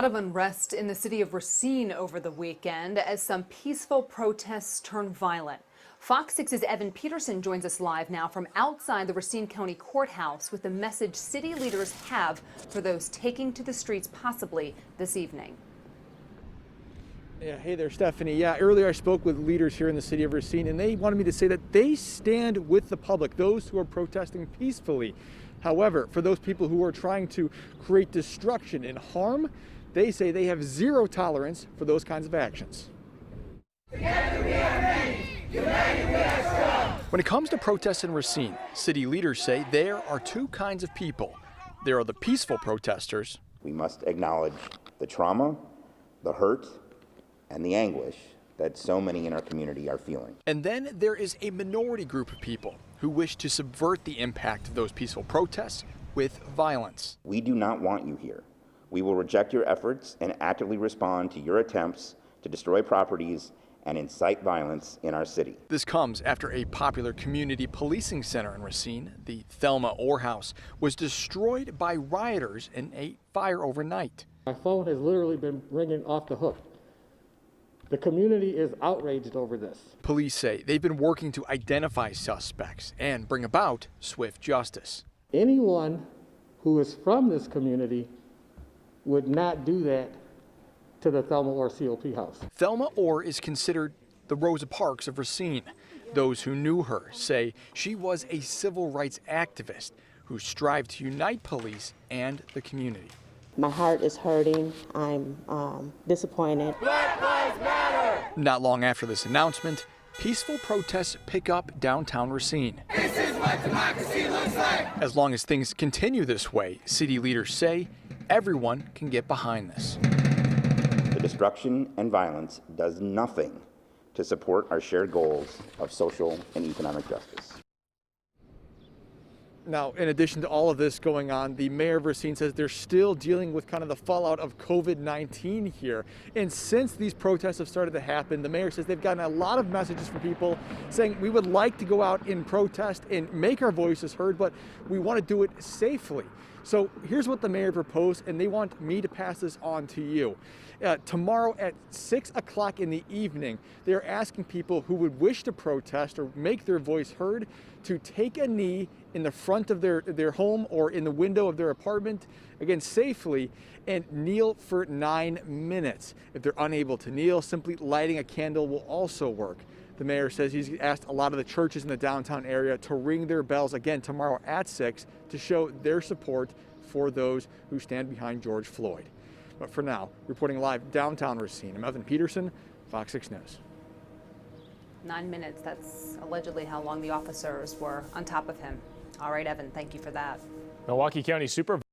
A lot of unrest in the city of Racine over the weekend as some peaceful protests turn violent. Fox 6's Evan Peterson joins us live now from outside the Racine County Courthouse with the message city leaders have for those taking to the streets possibly this evening. Yeah, hey there, Stephanie. Yeah, earlier I spoke with leaders here in the city of Racine, and they wanted me to say that they stand with the public, those who are protesting peacefully. However, for those people who are trying to create destruction and harm, they say they have zero tolerance for those kinds of actions. Together we are many, united we are strong. When it comes to protests in Racine, city leaders say there are two kinds of people. There are the peaceful protesters. We must acknowledge the trauma, the hurt, and the anguish that so many in our community are feeling. And then there is a minority group of people who wish to subvert the impact of those peaceful protests with violence. We do not want you here. We will reject your efforts and actively respond to your attempts to destroy properties and incite violence in our city. This comes after a popular community policing center in Racine, the Thelma House, was destroyed by rioters in a fire overnight. My phone has literally been ringing off the hook. The community is outraged over this. Police say they've been working to identify suspects and bring about swift justice. Anyone who is from this community would not do that to the Thelma Orr COP house. Thelma Orr is considered the Rosa Parks of Racine. Those who knew her say she was a civil rights activist who strived to unite police and the community. My heart is hurting. I'm disappointed. Black Lives Matter! Not long after this announcement, peaceful protests pick up downtown Racine. This is what democracy looks like! As long as things continue this way, city leaders say everyone can get behind this. The destruction and violence does nothing to support our shared goals of social and economic justice. Now, in addition to all of this going on, the mayor of Racine says they're still dealing with kind of the fallout of COVID-19 here. And since these protests have started to happen, the mayor says they've gotten a lot of messages from people saying we would like to go out and protest and make our voices heard, but we want to do it safely. So here's what the mayor proposed, and they want me to pass this on to you. Tomorrow at 6 o'clock in the evening, they're asking people who would wish to protest or make their voice heard to take a knee in the front of their home or in the window of their apartment, again, safely, and kneel for 9 minutes. If they're unable to kneel, simply lighting a candle will also work. The mayor says he's asked a lot of the churches in the downtown area to ring their bells again tomorrow at 6 to show their support for those who stand behind George Floyd. But for now, reporting live downtown Racine, I'm Evan Peterson, Fox 6 News. 9 minutes, that's allegedly how long the officers were on top of him. All right, Evan, thank you for that. Milwaukee County Supervisor